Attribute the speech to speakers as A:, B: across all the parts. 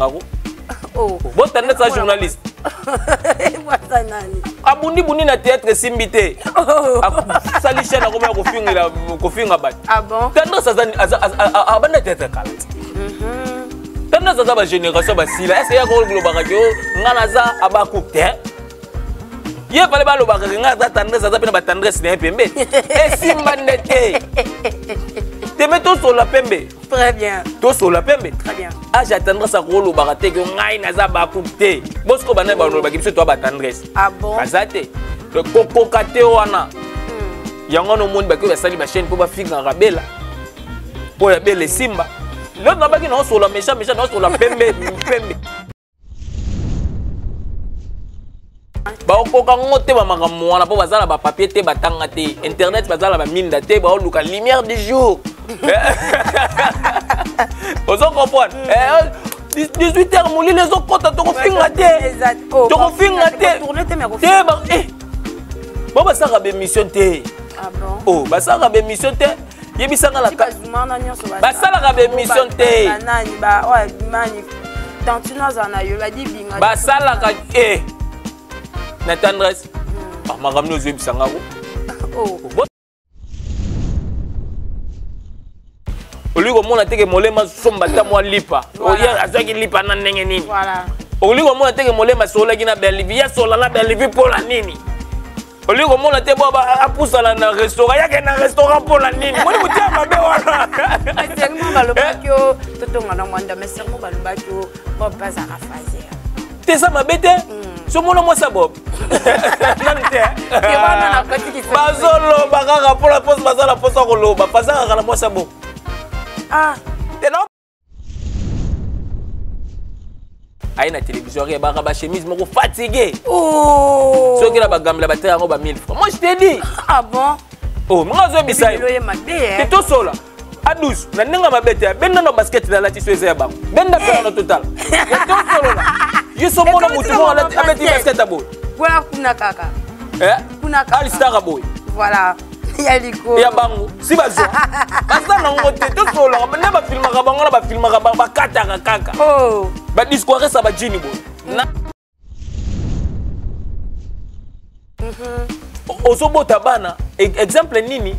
A: Bisangaro. Oh. Bon, t'as un journaliste. Abundi bundi na théâtre simbité. Salisha na koma kofinga bat.
B: Ah bon?
A: Tendance abanda théâtre kala. Tendance ba génération ba sila. Est-ce ya ko global radio ngana za abakute. Ye fallait ba lo ba ngana za tendance za pena ba tendance na pembe. Et simba ndete. Te mets tout sur la pembe.
B: Très bien.
A: Tout sur la pembe.
B: Très bien.
A: Ah, j'attendrai ça pour le baraté que ngai naza ba couper. Bosco banane ba no ba kibiso to ba tendresse.
B: Ah bon?
A: Bazate. Le coco kate wana. Yango no monde ba ko ba sali ba chaîne pour ba finga rabela. Pour ya belle simba. L'autre na ba ki na sur la méchant na sur la pembe pembe. Ba okoka ngote ba makambo wana po bazala ba papier te batanga te internet bazala ba minda te ba luka lumière du jour. Vous comprenez? 18h mouli les autres comptes to finga te. To finga te. Te ba Bon ba saka be mission te.
B: Ah bon?
A: Oh ba saka be mission te. Yebisanga la ka. Ba sala be mission te.
B: Nani ba ouais mani. Tantino zana yo ba di binga.
A: Ba sala ka na tendresse. Ah ma ramno zo bisanga ko.
B: Oh.
A: Oligo mona teke molema somba ta mo lipa. Oya azaki lipa na ndenge nini.
B: Voilà.
A: Oligo mona teke molema sola gina Belivi ya sola na Belivi pola nini. Oligo mona te baba apusa na restaurant yake na restaurant pola nini. Moni mutia mabe wana.
B: Seulement balobakio totonga na mwanda mais seulement balobakio bob baza rafazer.
A: Te ça mabete? So mona mo sa bob. Nante.
B: Te wana na koti ki.
A: Bazolo bakaka pola pose bazala posa ko loba. Bazaka kana mo sa bob.
B: Ah,
A: t'es non? Aïe, la télévision, il y a une chemise, je suis fatigué.
B: Oh!
A: Ceux qui ont la batterie, ils ont 1000 francs. Moi, je t'ai dit.
B: Ah bon?
A: Oh, moi, je suis dit.
B: C'est
A: tout seul. À 12, je suis ma bête. Je suis dans le basket, je suis dans le Je suis total. Je suis mon amour, je suis basket à bout.
B: Voilà, kuna kaka.
A: Kuna kaka. Alistar à bout.
B: Voilà. Yaliko.
A: Ya bango. Si bazo. Basta na ngote to solo. Bana ba filma ka bango na ba filma ka ba kata ka kaka.
B: Oh.
A: Ba discoire sa ba jini bo. Na. Ozo bota bana. Exemple nini?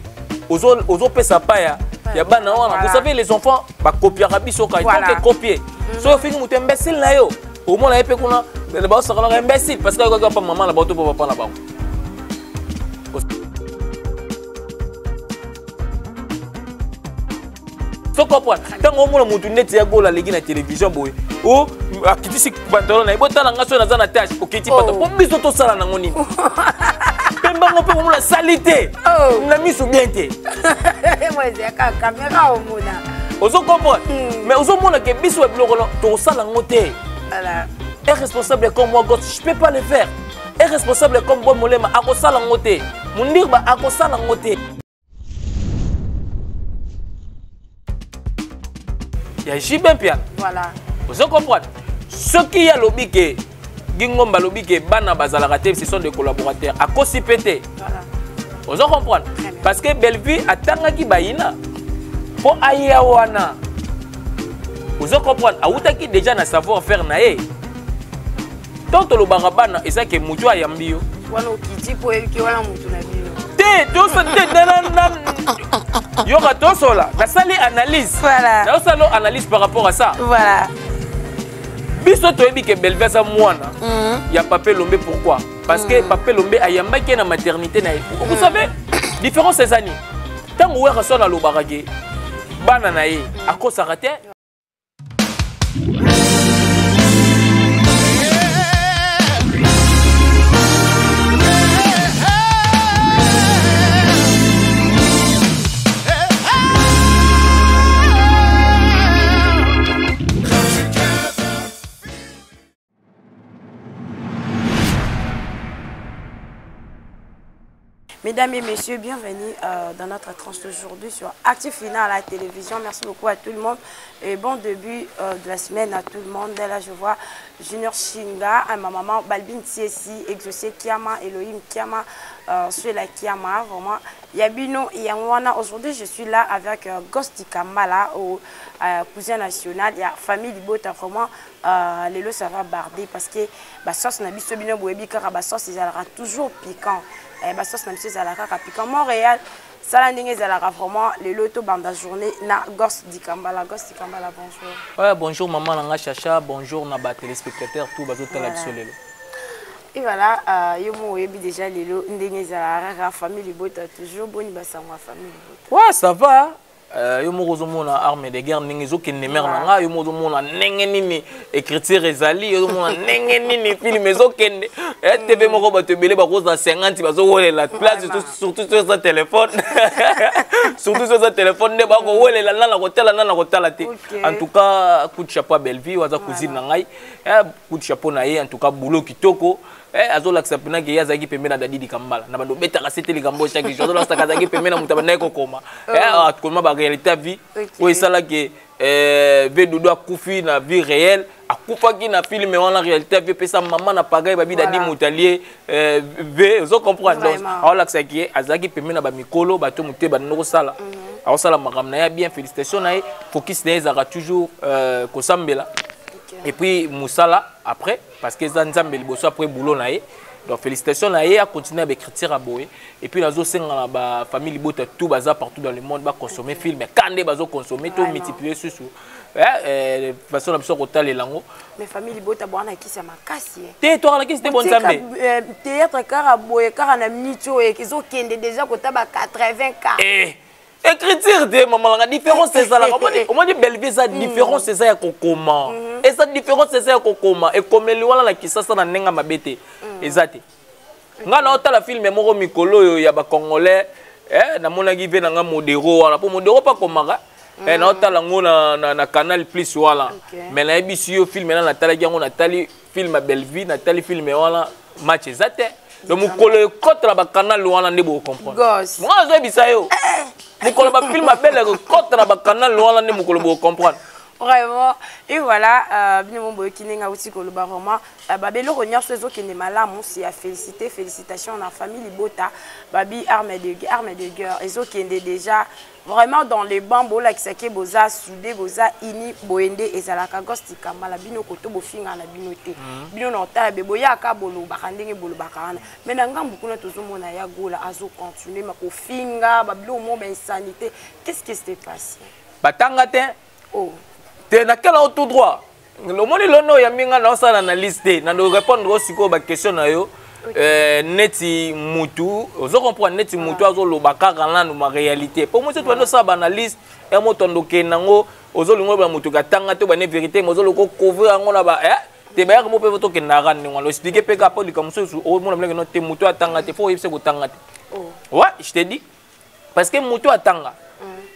A: Ozo pesa paya. Ya bana wana. Vous savez les enfants ba copier biso ka il faut que copier. So fingi mutu imbécile na yo. Au moins na epé kuna ba osakala imbécile parce que ko pa maman na ba to papa na ba. So comprendre tant au moins mutu net ya gola legi na télévision boy o akitisi pantalon na botala ngaso na zana tâche okiti pantalon po biso to sala na ngoni pemba ngo pe mo la salité na misu bien te
B: moi c'est ka caméra au mona
A: ozo comprendre mais ozo mona ke biso e bloko to sala ngote
B: voilà
A: est responsable comme moi je peux pas le faire est responsable comme moi molema akosala ngote mundirba akosala ngote. Il y a Jibin Pia.
B: Voilà.
A: Vous comprenez? Ce qui a lobby que Gingomba lobby que Bana Bazalakate, ce sont des collaborateurs. À cause pété.
B: Voilà.
A: Vous comprenez? Parce que Bellevue a tangaki baïna pour ayawana. Vous comprenez? Aoutaki déjà na savoir faire nae. Tant le barabana et ça que Moutou a yambio.
B: Voilà kiti pour que wala Moutou na bio.
A: Té, tout ça Yo ka to sola. La salle analyse.
B: Voilà.
A: La salle analyse par rapport à ça.
B: Voilà.
A: Biso to ebi ke Bellevue sa mwana. Il y a Papé Lombe pourquoi? Parce que Papé Lombe a yamba qui na maternité na. Vous savez, différence ces années. Tant où est son na lo barage. Bana na ye. A cause arrêté.
B: Mesdames et messieurs, bienvenue dans notre tranche d'aujourd'hui sur Actif Final à la télévision. Merci beaucoup à tout le monde et bon début de la semaine à tout le monde. Là, je vois Junior Shinga, ma maman Balbine Tiesi, Exaucé Kiama, Elohim Kiama, Suela Kiama, vraiment. Yabino Yangwana. Aujourd'hui, je suis là avec Ghosti Kamala, au cousin national. Il y a famille Libota, vraiment. lelo ça va barder parce que ba sauce na biso bino boyebi kaka ba sauce ezalaka toujours piquant ba sauce na biso ezalaka kaka piquant Montréal sala ndenge ezalaka vraiment lelo to banda journée na Gosse Dikambala bonjour.
A: Ouais, bonjour maman nanga Chacha, bonjour na ba téléspectateurs tout bazo tala biso lelo.
B: Et voilà, yo mo yebi déjà lelo ndenge ezalaka famille Libota toujours boni basango famille Libota.
A: Ouais, ça va. Yo mozo mona arme de guerre ndenge zo kenne mer nanga yo mozo mona ndenge nini écriture ezali yo mona ndenge nini film ezo kenne TV moko bato belé ba cause 50 bazo wolela place surtout sur sa téléphone surtout sur sa téléphone ne ba ko wolela na kotala te en tout cas coup de chapeau à Belleville waza cousine na ngai coup de chapeau na ye en tout cas boulot kitoko azola ksapina ke yazaki pembena Dadi Dikambala na bando beta kasete likambo chaque jour azola sakazaki pembena mutabana ko koma atkoma ba réalité vie o esala ke Vedodo akufi na vie réelle akufaki na film wana réalité vie pesa maman na pagaye babi Dadi Mutalier ve zo comprendre donc azola ksaki azaki pembena ba mikolo bato mute banoko sala aosala makamna ya bien félicitations na focus na ezaka toujours kosambela. Et puis Moussala après parce que Zanzambe liboso après boulot naé donc félicitations naé à continuer à écrire à boé et puis nazo senga ba famille Libota tout baza partout dans le monde ba consommer film mais quand bazo consommer tout multiplier sur façon la biso kotala lango
B: mais famille Libota bwana kisa makasi
A: te toi la kisi te bon Nzambe
B: théâtre kara boé kara na minito e kizo kende déjà kotaba 80K
A: écriture de maman la différence c'est ça là on m'a dit Belleville ça différence c'est ça ya kokoma et ça différence c'est ça ya kokoma et comme le wala la kisasa na nenga mabete ezate nga na otala film moko mikolo ya ba congolais na mona give na nga modero wala po modero pa komaka na otala ngo na canal plus wala mais na ebisi yo film na natala yango natali film à Belleville natali film wala match ezate le mukolo contre ba canal wana ndebo comprendre moi zo ebisa yo mukolo ba film belle contre ba canal wana ne mukolo bo comprendre
B: vraiment et voilà bien mon boy kinenga aussi ko loba vraiment babelo ko nyarso ezo kende malamu si a félicitations na famille Libota babi arme de guerre ezo kende déjà vraiment dans les bambos là qui sake boza soudé boza ini boende ezalaka Gosse Dikambala bino koto bofinga na binote bino na otala bebo yaka bolo bakandenge bolo bakana mais na ngambu kuna tozomona ya gola azo continuer mako finga babilo mo ba insanité qu'est-ce qui s'est passé
A: batangate te na kala tout droit le moni lono ya minga na osala na liste na do répondre au siko ba question na yo neti mutu ozo comprendre neti mutu azo lobaka kana na réalité pour moi c'est toi no sa analyse et mo tondo kenango ozo lingo ba mutu katanga to ba ne vérité mo ozo loko couvrir ngo na ba te ba mo pe voto kenara ni ngalo expliquer pe ka poli comme ça o mo na mlenge no te mutu atanga te faut yebse ko tanga te ouais je te dis parce que mutu atanga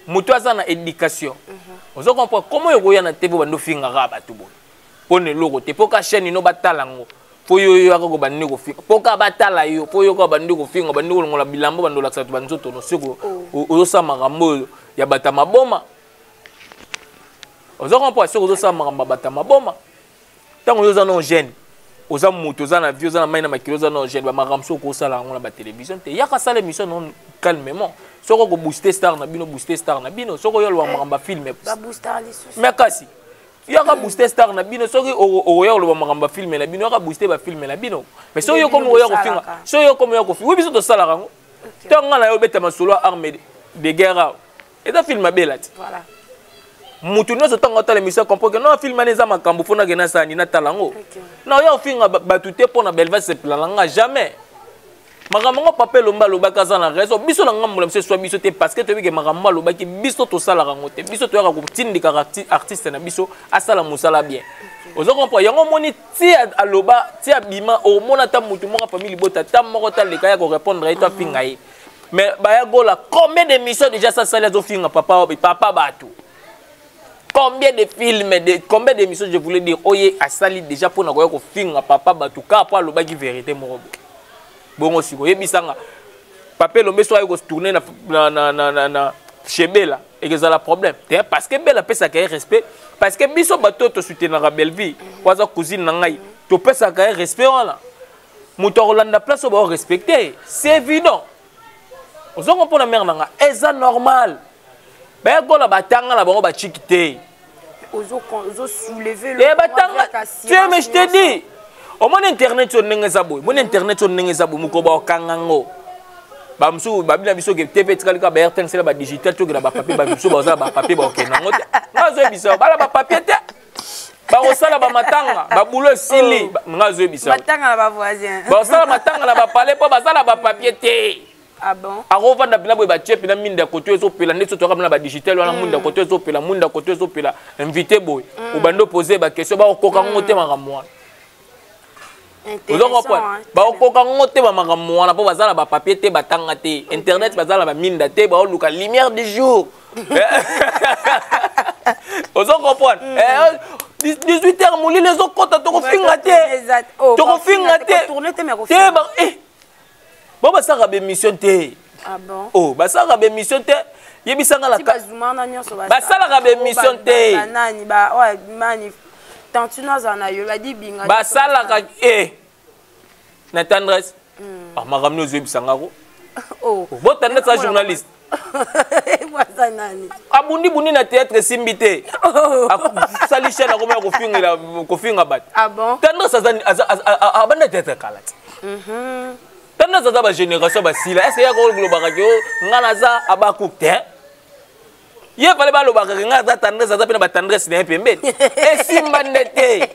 A: mutu azana éducation ozo comprendre comment yo ya na te bo bando finga ga ba tubo pone logo te poka chaîne no batala ngo po yo akako bandi ko finga poka batala yo po yo ko bandi ko finga bandi ko ngola bilambo bando laksa to banzoto no siko ozo sama rambo ya bata maboma ozo comprendre siko ozo sama ramba bata maboma tango yo za no jeune oza mutu oza na vie oza na mai na makilo oza no jeune ba maramso ko sala ngo na ba télévision te yaka sala émission non calmement soko ko booster star na bino soko yo lo maramba film
B: ba booster les soucis
A: mais kasi yaka booster star na bino soki o yo lo maramba film na bino yaka booster ba film na bino mais so yo comme o yo ko finga so yo comme yo ko fi oui biso to sala rango tanga na yo beta masolo armée de guerre et da film bela ti
B: voilà
A: mutu no tanga tala mission comprendre que non film na za makambo fona gena sa ni na talango na yo finga batute pona Belleville se plananga jamais makambo papa lomba lobaka za na raison biso na ngambo mse so biso te parce que to bike makambo lobaki biso to sala rango te biso to yaka ko tindika artiste na biso asala musala bien ozo comprendre yango moni ti aloba ti abima o mona ta mutu mo famille Libota ta moko ta leka ya ko répondre to finga yi mais ba ya gola combien d'émissions déjà ça sala zo finga papa batou combien de films combien d'émissions je voulais dire oye asali déjà pour na ko finga papa batou ka pa lobaki vérité mo bongo siko yebisanga papa lombe so ayoko tourner na chebela et que ça la problème parce que bela pesa ka respect parce que biso bato to soutenir la Belleville waza cousine na ngai to pesa ka respect wala muto Rolanda place o ba respecter c'est évident ozongo pona mère nanga eza normal ba gola batanga la bango ba chikite
B: soulever
A: le mais je te dis au moins internet on n'engazabo mon internet on n'engazabo mukoba kangango bamsu babina biso ke TV tikalika ba RTL c'est ba digital to na ba papier ba biso ba za ba papier ba okenango te ngazo biso bala ba papier te ba osala ba matanga ba bulo sili ngazo biso
B: matanga na ba voisin
A: ba osala matanga na ba palais po ba sala ba papier te.
B: Ah bon?
A: Aro vanda bila boy ba chep na minda koto ezo pela neto to kamna ba digital wana munda koto ezo pela invité boy o bando poser ba question ba okoka ngote makamwa. Vous comprenez? Ba okoka ngote ba makamwa na po bazala ba papier te batanga te internet bazala ba minda te ba oluka lumière du jour. Vous comprenez? 18h mouli les okota to ko finga te. To ko finga te. Te ba bon bah ça a des missions té.
B: Ah bon?
A: Oh bah ça a des missions té. Yebisanga la.
B: Si bah zooma na nyonso ba.
A: Bah ça a des missions té.
B: Nani ba ouais mani. Tantino zana yo ba di binga.
A: Bah ça la na tendresse. Ah ma ramno zo yebisanga ko.
B: Oh.
A: Bon tendresse ça journaliste.
B: Moi ça nani.
A: Abundi bundi na théâtre simbité. Sali chaîne ko finga bat.
B: Ah bon?
A: Tendresse ça abanda théâtre kala. Tandis que la génération basila, est-ce qu'il y a un global radio? Nganaza abakukte. Il fallait pas le bagage. Nganaza tendresse, ça s'appelle tendresse n'est pas bête. Et si mandete,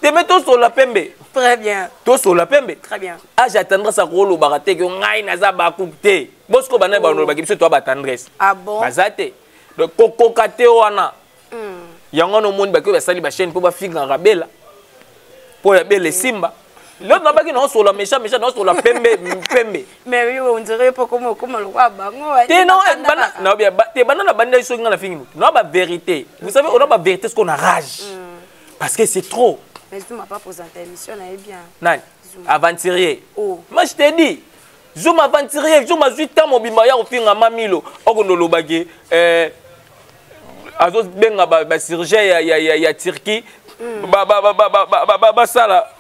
A: te mets tout sur la pembe.
B: Très bien.
A: Tout sur la pembe.
B: Très bien.
A: Ah j'ai tendresse à gros le bagage que nganaza abakukte. Bosco banane ba le bagage, c'est toi ba tendresse.
B: Ah bon?
A: Bazate. Le coco kate wana. Yango no monde ba que ba sali ba chaîne pour ba finga rabela. Pour ya belle simba. L'autre n'a pas dit non sur la méchant, non sur la pembe.
B: Mais oui, on dirait pas comment le roi bango.
A: Non, bien, t'es banane la bande sur la fin. Non, la vérité. Vous savez, on a la vérité, ce qu'on a rage. Parce que c'est trop.
B: Mais tu m'as pas présenté l'émission, elle est bien.
A: Non, aventurier.
B: Oh.
A: Moi, je t'ai dit. Je m'aventurier, je m'ai 8 ans, mon bimaya au fin à Mamilo. Ogonolo bagé. Azos benga ba Sirge ya Turquie. Basala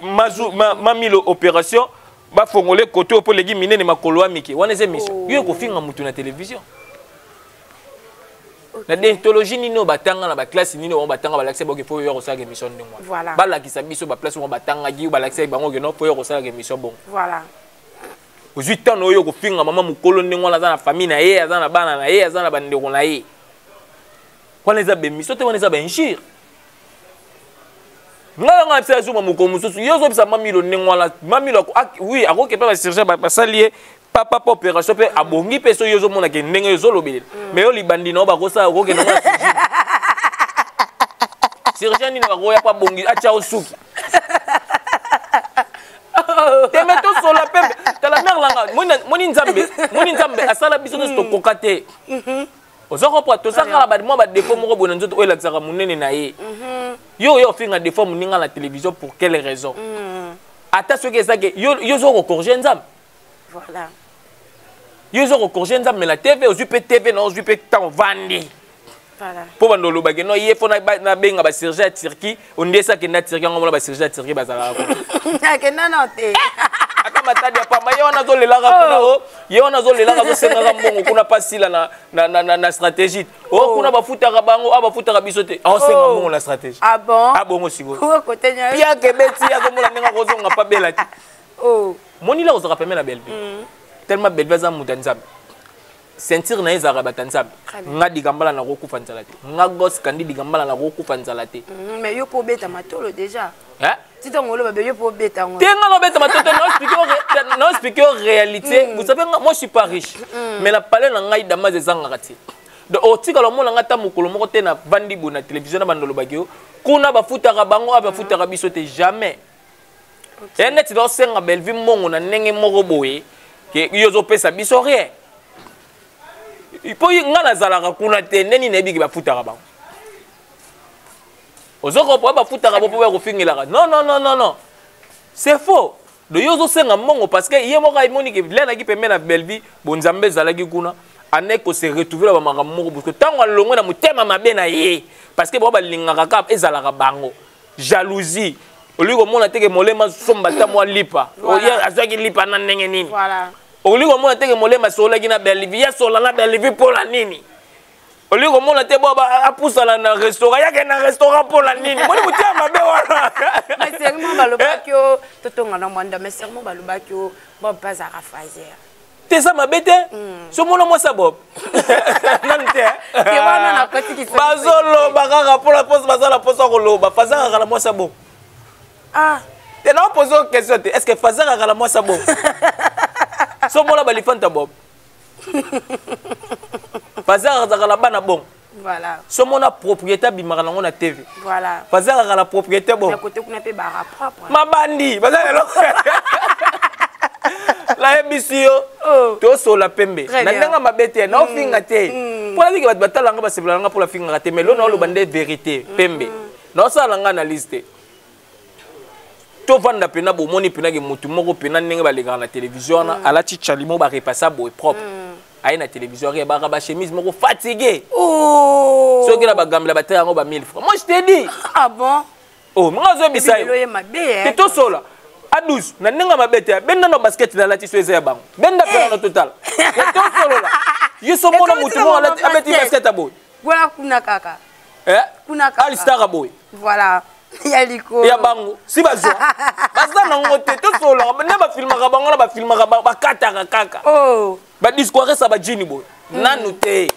A: mamilo opération ba fongole côté pour les guiminer ma koloa miki wana ze mission yo ko finga mutu na télévision na déontologie nino batanga na ba classe nino on batanga ba l'accès ba faut yo ko sa émission ndengwa
B: voilà
A: ba la ki sa biso ba place on batanga gi ba l'accès bango ke no faut yo ko sa émission bon
B: voilà
A: aux 8 ans yo ko finga mama mukolo ndengwa na za na famille na ye za na bana na ye za na bandeko na ye wana za be mission te wana za ba injure. Nga psa zuma mukomususu yozo psa mamilo nengwala mamilo oui akoke pa Serge ba salier papa opération pe abongi peso yozo mona ke ndenge yozo lobele mais yo libandi no ba kosa akoke no Serge ni no ya pa bongi acha osuki te meto sur la pembe ta la mère langa moni nzambe asala biso to kokate ozoko po to saka ba mo ba défaut moko bona nzoto oyo laksaka munene na ye yo finga défaut muninga la télévision pour quelle raison ata ce que ça que yo zo corriger nzam
B: voilà
A: yo zo corriger nzam mais la TV ozupe TV non ozupe tant vandi
B: voilà
A: po bandolo ba no ye fo na benga ba Serge à Turquie on ndesa ke na Turquie ngomona ba Serge à Turquie bazala ko
B: akena note
A: ata matadi pa ma yo na zo lelaka kuna o yo na zo lelaka zo senga mbongo kuna pasila na stratégie o kuna bafutaka bango abafutaka bisote o senga mbongo na stratégie
B: ah bon
A: ah bongo sigo
B: ko kotenya
A: pia ke beti ya komona nenga ko zonga pa belati
B: oh
A: moni la ozaka pemela belbe tellement belbe za mutanzambe sentir na ezara batanzambe nga digambala na kokufa nzala te nga gos kandi digambala na kokufa nzala te
B: mais yo po beta matolo déjà
A: hein
B: si on le bébé pour bêta on
A: tenga no beta matolo non expliquer réalité vous savez moi je suis pas riche mais la palais na ngai dama zanga kati de otika lo mona ngata mukolo moko te na vandi bona télévision na bandolo bagio kuna bafutaka bango abafutaka biso te jamais et net do senga belvi mongo na ndenge moko boye ke yozo pesa biso rien il faut nga nazalaka kuna te neni na biki bafutaka bango ozoko po bafutaka bo po ba kofingela non c'est faux de yozo senga mongo parce que ye moka imonike lena ki pembe na belvi bonzambe zalaki kuna ane ko se retrouver ba makambo moko parce que tango alongwe na mutema mabe na ye parce que bo ba lingaka ka ezalaka bango jalousie oliko mona teke molema somba ta mo lipa oya azaki lipa na ndenge nini
B: voilà oliko
A: mona teke molema sola kina belvi ya sola na belvi pour la nini Au lieu comment la te boba a pousse à la restaurant, ya qu'un restaurant pour la nini. Moi je tiens ma belle.
B: Mais seulement balobakio, totonga na mwanda, mais seulement balobakio, Bob pas à rafazer.
A: T'es ça ma bête? Ce monde moi ça Bob. Non t'es.
B: C'est moi na côté qui fait.
A: Bazolo bagara pour la poste bazala poste ko loba, faza la moi ça Bob.
B: Ah.
A: T'es non posé une question, est-ce que faza la moi ça Bob? Ce monde là balifanta Bob. Faza la bana bon.
B: Voilà.
A: Ce monde a propriétaire bimara na ngona TV.
B: Voilà.
A: Faza la propriétaire bon.
B: À côté qu'on appelle bara propre.
A: Ma bandi, faza la émission to so la pembe na ndanga mabete na ofinga te pour la vie que batala nga basebla nga pour la finga te mais lo na lo bande vérité pembe na sala nga na liste to vanda pena bo moni pena ke mutu moko pena ndenge balega na télévision na ala ti chalimo ba repassa boy propre ay na télévision ke ba ba chemise moko fatigué
B: oh
A: so ke la ba gamla ba te ngo ba 1000 francs moi je t'ai dit
B: ah bon
A: oh nga zo bisay te to sola à 12 na ninga mabete benda no basket na lati so ezaya bango benda pena no total to solo la yeso mona mutu mo lati abeti basket aboy
B: voilà kuna kaka kuna kaka
A: al star aboy
B: voilà ya liko
A: ya bango si bazwa basa na ngote to solo na ba filmaka bango na ba filmaka ba kataka kaka
B: oh
A: ba discours sa ba jini boy nanu te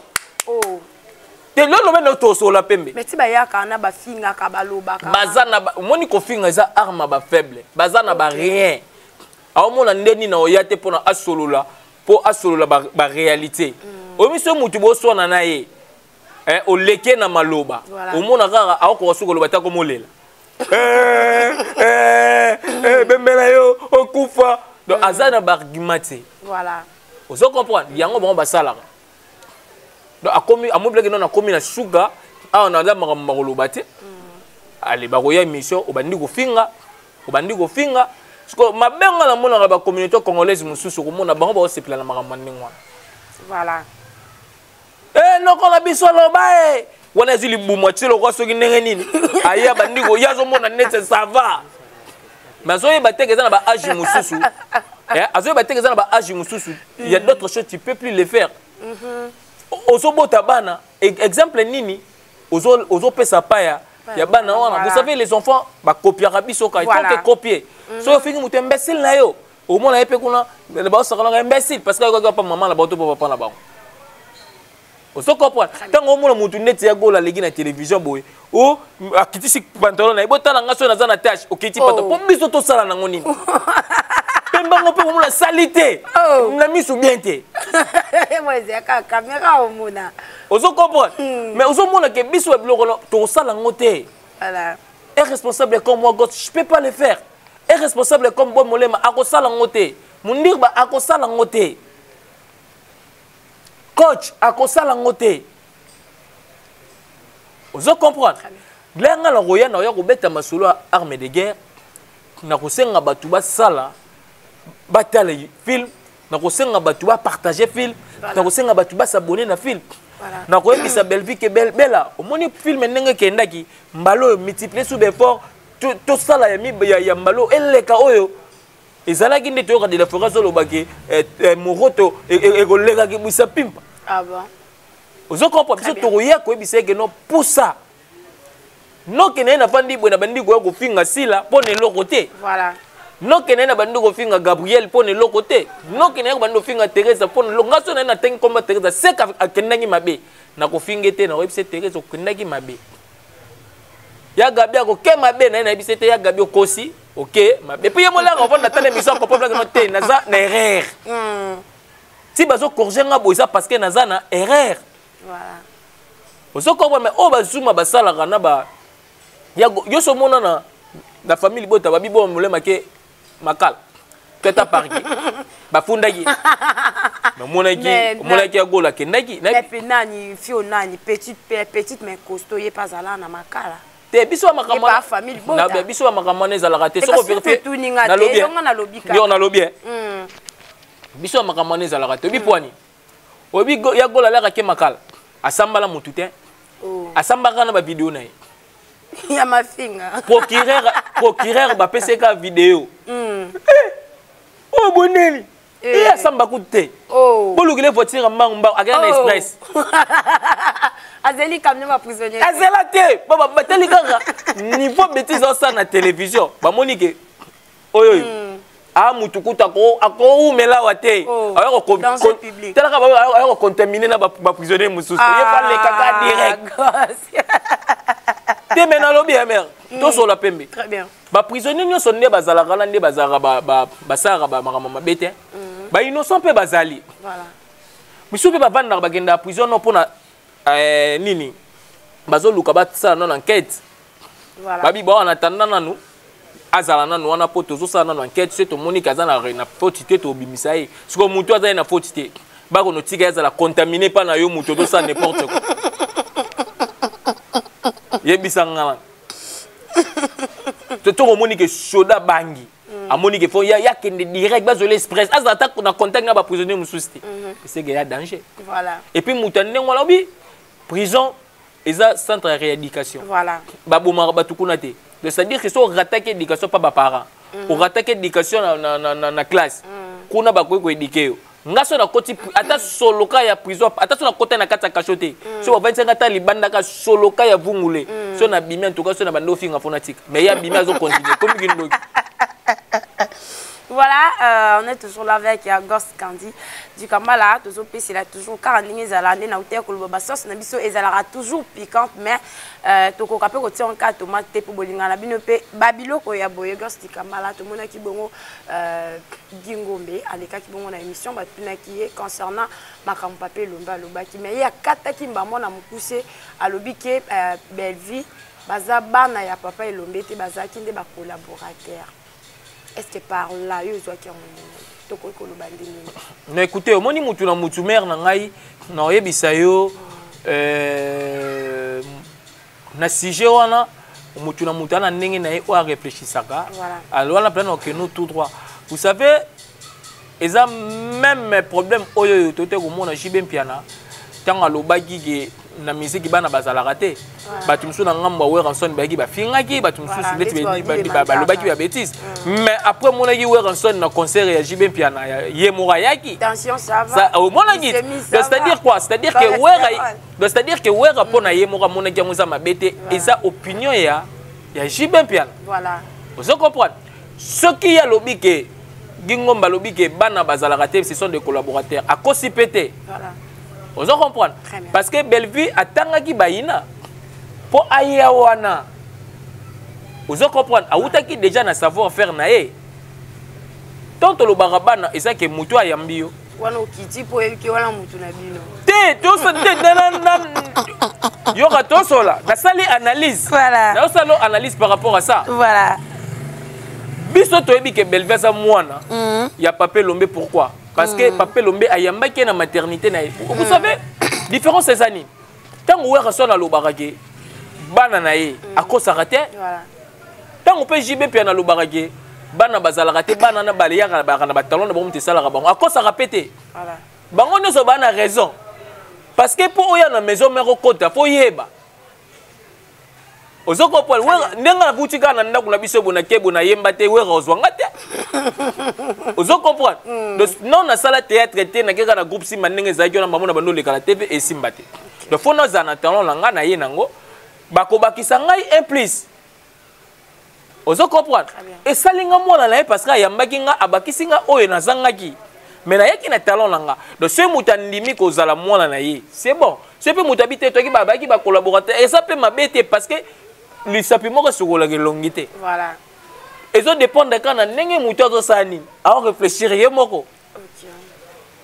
B: oh
A: te lolo mena to solo la pembe
B: mais ti ba yaka na ba finga ka baloba ka
A: bazana moni ko finga za arme ba faible bazana ba rien awo mona ndeni na oyate pona asolola po asolola ba réalité o miso mutu bo sona na ye o leke na maloba o mona kaka awo ko sokoloba ta ko molela bembela yo okufa donc azana ba argumenté
B: voilà
A: ozo comprendre yango bon ba salaka donc akomi amobleke non akomi na suga a na la makoloba te allez ba koya émission obandi ko finga parce que mabenga na mona ba communauté congolaise mususu ko mona bango ba sepela na makambo ndingwa
B: voilà
A: non ko la biso loba wana zili bumwa tselo ko soki ndenge nini aya bandi ko yazo mona nete ça va mais zo yeba teke na ba âge mususu azo yeba teke na ba âge mususu il y a d'autres choses tu peux plus les faire ozo bota bana exemple nini ozo pesa paya ya bana wana vous savez les enfants ba copier biso ka il faut que copier so fingi mutu imbécile na yo au moins na yepe kuna ba osakana imbécile parce que pas maman la ba to papa na ba ozo comprendre tango mona mutu neti ya gola legi na télévision boy o akitisi pantalon na ibotala ngaso na za na tâche okiti pantalon po biso to sala nango nini pembango pe mona salité na misu bien te
B: moi c'est ka caméra au mona
A: ozo comprendre mais ozo mona ke biso biloko to sala ngote
B: voilà
A: est responsable comme moi gosse je peux pas le faire est responsable comme bon molema akosala ngote mundirba akosala ngote coach akosala ngote ozo comprendre lenga la roya na ya ko beta masolo arme de guerre na ko senga batu ba sala batala film na ko senga batu ba partager film na ko senga batu ba s'abonner na film na ko ebisa belvi ke bela omoni film ndenge kendaki mbalo multiplier sous effort to sala ya mbalo eleka oyo ezalaki nde to ka de la forage lo baki moroto ekoleka ki bisa pimpa
B: ah bon
A: ozo comprendre biso to ya ko ebisa ke no poussa no ke na fandi bo na bandi ko finga sila pone lokote
B: voilà
A: no ke na bandi ko finga Gabriel pone lokote no ke na bandi finga Teresa pone lo ngaso na tengi komba Teresa seka akendangi mabe na ko fingete na webse Teresa okendaki mabe ya Gabi ko ke mabe na ebisa te ya Gabi okosi OK mabe puis mo la ko na tele mission ko problème no te na za na erreur si bazo corriger nga bo ça parce que na za na erreur
B: voilà
A: ozo ko mais o bazuma basala kana ba yo so mona na famille bota ba bibo molema ke makala keta parki ba fundaki mona ki agola kendaki
B: na pe nani fio nani petite mais costaud ye pas ala na makala
A: te biso makamana
B: famille bota
A: na biso makamana ezala raté soko vérifier
B: na lobi na lobi ka
A: yo na lobi biso makamana ezala raté bi poani obi ya gola la ke makala asambala mutu te asambaka na ba vidéo na
B: ya mafinga
A: procureur ba PCK vidéo oh boneli asamba ku te bolukile voiture mbangu akana express
B: Azeli comme nous prisonnier.
A: Azela te. Baba bateli kaka. Niveau bêtise au sein de la télévision. Ba monique. Oyo. Ah mutukuta ko ako umela wate. Ayo ko
B: dans le public.
A: Tala ka ayo contaminer na ba prisonnier mususu. Ye parle kaka direct. Te mena lobi ya mère. To so la pembe.
B: Très bien.
A: Ba prisonnier nyo sonne bazalaka na nde bazara ba sara ba mama bete. Ba innocent pe bazali.
B: Voilà.
A: Misu pe ba vanda ba genda prison no pona nini. Bazo luka ba sa non enquête.
B: Voilà.
A: Babi ba on attendant nanu. Azala nanu wana po tozo sa nanu enquête c'est to Monique azana na faute to bimisa ye. Siko mutu azana na faute te. Ba ko no tika azala contaminé pa na yo mutu to sa n'importe quoi. Yebisa ngala. To Monique soda bangi. A Monique faut ya kende direct bazo l'express. Azala ta na contact na ba prisonnier mususti. C'est qu'il y a danger.
B: Voilà.
A: Et puis mutane ngala bi prison eza centre de rééducation.
B: Voilà.
A: Ba bomara batukuna te. C'est-à-dire que si on rattaque l'éducation pas parents, on rattaque l'éducation na classe. Kuna ba ko éduquer. Ngaso na koti ata soloka ya prison, ata so na kota na kata kachote. So ba 25 ata libanda ka soloka ya vungule. So na bimi en tout cas so na bando finga phonatique. Mais ya bimi azo continuer comme une.
B: Voilà, on est toujours là avec Ghost Candy du Kamala, toujours pisse, il a toujours car en ezalane na uté ko loba sauce na biso ezalara toujours piquante mais toko kapé ko tion ka tomate pour bolinga na bino pe babilo ko ya boye Ghost du Kamala to mona ki bongo Gingombe aleka ki bongo na émission ba tuna ki concernant makam papé lomba loba ki mais ya kata ki mbamo na mukuse alobi ke belle vie baza bana ya papa elombe te baza ki nde ba collaborateur. Est-ce que par là, il y a
A: mais écoutez, au moni mutu na mutu mère na ngai na oyebisa yo na sujet wana mutu na mutu na ndenge na ye o réfléchissaka. Alors on plan que nous tout droit. Vous savez, ils ont même problème oyo tote ko mona jibe piana. Tant alobaki ke na musique bana bazala raté. Batumsu na ngamba we ranson bagi ba fingaki batumsu leti ba lobaki ba bêtise. Mais après mon agi we ranson na concert ya jibe piana ye morayaki.
B: Attention ça va.
A: Ça au mon agi. C'est-à-dire quoi? C'est-à-dire que we c'est-à-dire que we rapona ye mora mon agi ngoza mabete et ça opinion ya jibe piana.
B: Voilà.
A: Vous comprenez? Ce qui y a lobby que Gingomba lobby que bana bazala raté ce sont des collaborateurs à kosi pété. Voilà. Vous comprenez? Parce que Bellevue atangaki baina pour ayawana. Vous comprenez? Autaki déjà na savoir faire nae. Tant le barabana et ça que mutu ayambio.
B: Wana okiti po elki wana mutu na bino.
A: Te to so te na yoka to sola. Na sali analyse.
B: Voilà.
A: Na salo analyse par rapport à ça.
B: Voilà.
A: Biso to ebi que Bellevue sa mwana. Ya Papé Lombe pourquoi? Parce que Papé Lombe ayambaki na maternité na. Vous savez, différence ces années. Tant où est son alo barage, bana nae, à cause ça raté. Tant on peut jibe puis na lo barage, bana bazala raté, bana na baliya na barana batalon na bon te sala rabon. À cause ça répété. Voilà. Bango ne so bana raison. Parce que pour oya na maison mero kota, faut yeba. Ozoko pole ndenga butika na ndako na biso bona kebo na yemba te we rozwanga te. Ozoko pole non na sala théâtre te na keka na groupe simba ndenge zaki na mamu na bando lekala TV et simba te. De fono za na talon langa na ye nango bakobakisa ngai implice. Ozoko pole et salinga mona na parce que yambaki nga abakisi nga oyo na zangaki. Mais na yaki na talon langa. De ce mutandimi ko zala mona na ye. C'est bon. Ce peut mutabite toi ki babaki ba collaborateur et ça peut m'abete parce que le sapiment que sur la longité. Voilà. Et ça dépend de quand on a n'engé mouton de sani. À réfléchir y moko.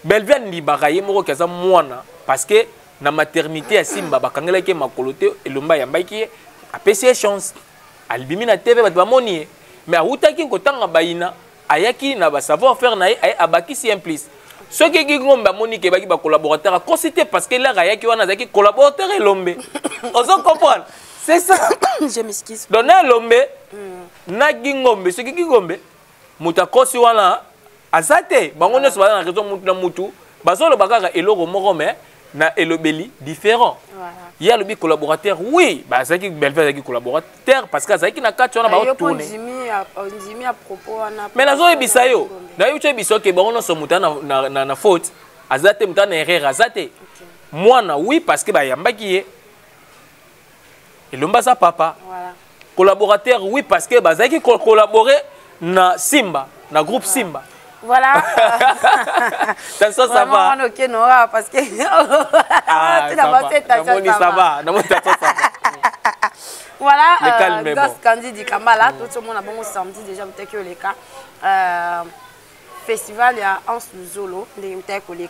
A: Bellevue ni bagaye moko kaza mwana parce que na maternité à Simba bakangela ke makolote elomba ya mbaki a PC chance. Albimi na TV ba moni mais a utaki ko tanga bayina ayaki na ba savoir faire na ay abaki si implice. Ce qui est ngomba moni ke baki ba collaborateur a consulté parce que là ayaki wana zaki collaborateur elombe. Ozo comprendre. C'est ça.
B: Je m'excuse.
A: Donner l'ombe, na gingombe, ce qui gingombe, mutakosi wana, azate, bangono se bana na raison mutu na mutu, bazolo bakaka eloko moko mais na elobeli différent. Voilà. Il y a le collaborateur, oui, bah ça qui Bellevue qui collaborateur parce que ça qui na quatre on a ba tourner.
B: On à propos wana.
A: Mais nazo ebisa yo, na yo biso ke bangono so muta na faute, azate muta na erreur azate. Moi na oui parce que ba yambaki Et l'homme ça papa.
B: Voilà.
A: Collaborateur, oui, parce que bah, qui collaborer na Simba, na groupe Simba.
B: Voilà.
A: Ça va.
B: Ok, non, parce que.
A: Ah, ça va.
B: Voilà, Gosse Candy du Kambala, tout le monde a bon samedi déjà, peut-être les cas. Festival ya Anse Luzolo, les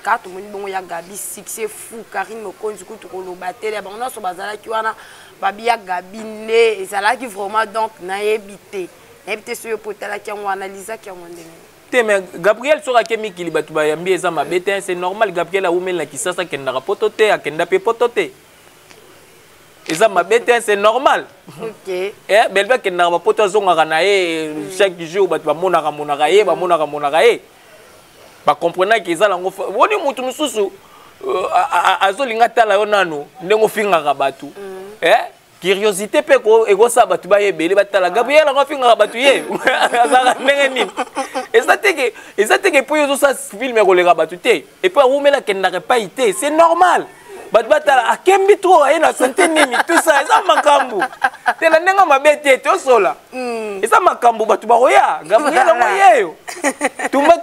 B: cas, tout le monde bon ya Gabi, succès fou, Karine Moko, du coup, tout le monde battait, bon, non, sur Bazala qui wana, Babi ya Gabi, et ça là qui vraiment donc n'a évité. Évité sur le potel qui ont analysé, qui ont demandé.
A: Mais Gabriel sera qui qui libatu bayambi eza mabete, c'est normal Gabriel a oumel la kisasa kenda rapotote, akenda pe potote. Eza mabete, c'est normal.
B: OK.
A: Eh belba kenda rapoto zonga na chaque jour batu ba monaka monaka ye. Ba comprendre que eza lango woni mutu mususu azolinga tala yo nano ndengo finga batu. Curiosité pe ko ego sa batu ba yebele batala Gabriel ngo finga batu ye. Azaka ndenge nini. Et ça que pour yo ça film ko le batu te. Et puis oumela kenda pas ité, c'est normal. Batala akembi trop na santé nini tout ça eza makambu. Te la ndenga mabete to sola. Eza makambu batu ba roya Gabriel ngo yeyo.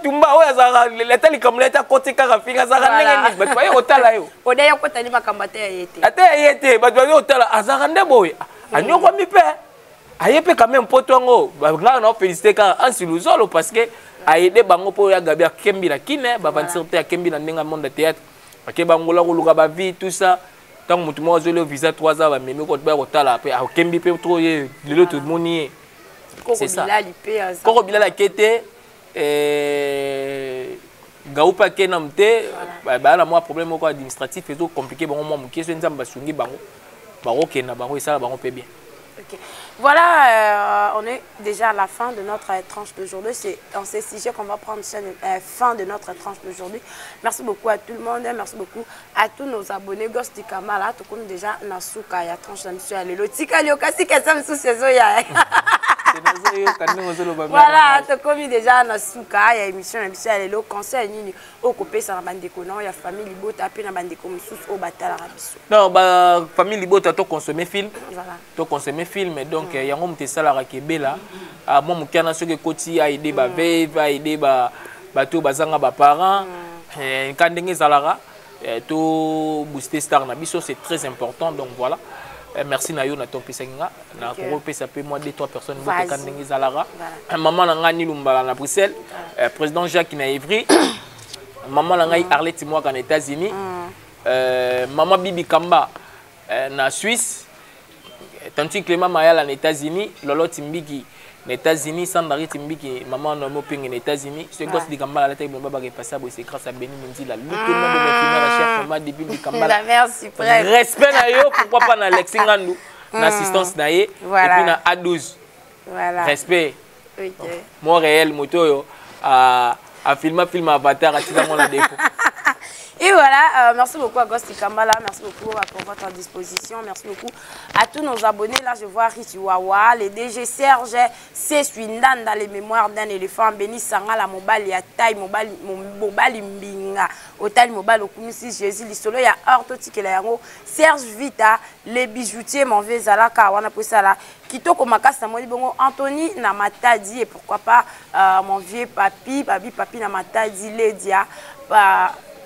A: Tumba oya za letali kamleta côté kaka finga za ndenge nini batu ba yo tala yo.
B: Odeya ko tani makamba te yete.
A: Ate yete batu ba yo tala azaka ndeboy. Anyoko mi pe. Ayepe quand même poto ngo nga na féliciter ka Anse Luzolo parce que a aidé bango po ya Gabi akembi la kine ba vantirte akembi na ndenga monde de théâtre. Ok bangola ko luka ba vie tout ça tant mutu mo zolo visa 3 ans ba memi ko ba ko tala pe akembi pe trop ye lelo tout moni. C'est ça. Koko bilala kete gaupa kenamte ba la moi problème ko administratif et tout compliqué bango mo mukie so nzamba sungi bango bango kena bango ça bango pe bien.
B: Okay. Voilà, on est déjà à la fin de notre tranche d'aujourd'hui. C'est dans ces sujets qu'on va prendre fin de notre tranche d'aujourd'hui. Merci beaucoup à tout le monde. Merci beaucoup à tous nos abonnés. Gosse du Kamala, tout comme déjà Nasuka, il y a tranche d'émission à l'élo. Tika Liokasi, qu'est-ce que c'est sous ces oeils? Voilà, tout comme déjà Nasuka, il y a émission à l'élo. Conseil, au copé, ça va bandeko. Non, il y a famille Libo, tapé dans bandeko, sous au batal arabiso.
A: Non, bah, famille Libo, tu as consommé film.
B: Voilà.
A: Tu as consommé film. Donc, il y a un homme qui est salaire qui est bel là. Moi, mon canard, ce que Koti a aidé, va aider, tout, bazanga, parents. Quand on salara, tout booster star nabiso, c'est très important. Donc, voilà. Merci Nayo na topi senga na ko ça peut moi 2-3 personnes bote quand on salara. Maman na ngani lumba na Bruxelles, président Jacques na Ivry. Maman na ngai Arlette moi en États-Unis. Maman Bibi Kamba na Suisse. Tanti Clément Mayal en États-Unis, Lolo Timbiki en États-Unis, Sandari Timbiki, maman Nomo Ping en États-Unis. Ce gosse de Kamba, la tête de Baba qui est passé, c'est grâce à Béni Mendila. Tout le monde de mes films, la chef, maman depuis de Kamba.
B: Merci, frère.
A: Respect na yo, pourquoi pas na Lexingandou, l'assistance na ye, et puis na A12.
B: Voilà.
A: Respect.
B: Ok.
A: Moi réel, moto yo, à film Avatar, à tirer mon défaut.
B: Et voilà, merci beaucoup à Gosti Kambala, merci beaucoup pour votre disposition, merci beaucoup à tous nos abonnés. Là, je vois Richiwawa, les DG Serge, c'est Swindan dans les mémoires d'un éléphant, Béni Sanga, la Mobali, Yataï, Mobali Mbinga, Otal Mobali, Okumisi, Jésus, Lissolo, il y a Ortoti Kelayango, Serge Vita, les bijoutiers, mon vieux Zalaka, Wana Poussala, Kitoko Makasa, Bongo, Anthony Namatadi, et pourquoi pas mon vieux papi Namatadi, Lédia,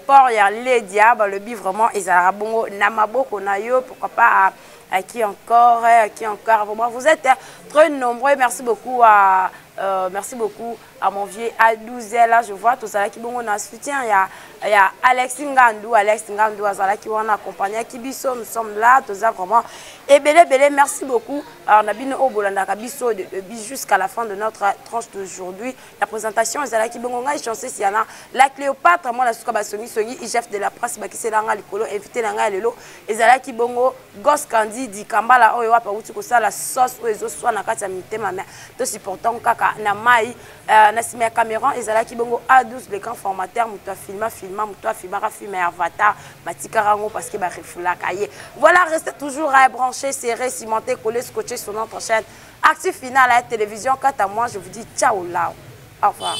B: Port ya les diables le bi vraiment ezala bongo namaboko na yo pourquoi pas à qui encore vraiment vous êtes très nombreux. Merci beaucoup à mon vieux A12 là je vois tout ça qui bon on a soutien il y a Alex Ngandou azala qui on accompagné qui biso nous sommes là tout ça vraiment et belé merci beaucoup on a bien au bolanda kabiso depuis jusqu'à la fin de notre tranche d'aujourd'hui. La présentation ezala qui bon on a chancé si yana la Cléopâtre moi la suka basongi chef de la presse ba qui c'est langa likolo invité langa lelo ezala qui bongo Gosse Candy di Kambala oyo apa uti ko sala sauce oyo soit na kati ya mitema mais to supportant kaka na mai na simia caméra ezala ki bongo A12 le grand formateur muto filma muto filmer avatar matikarango parce que ba refula kaye. Voilà, restez toujours à brancher, serré, cimenté, collé, scotché sur notre chaîne Actif Final à la télévision. Quant à moi, je vous dis ciao là. Au revoir.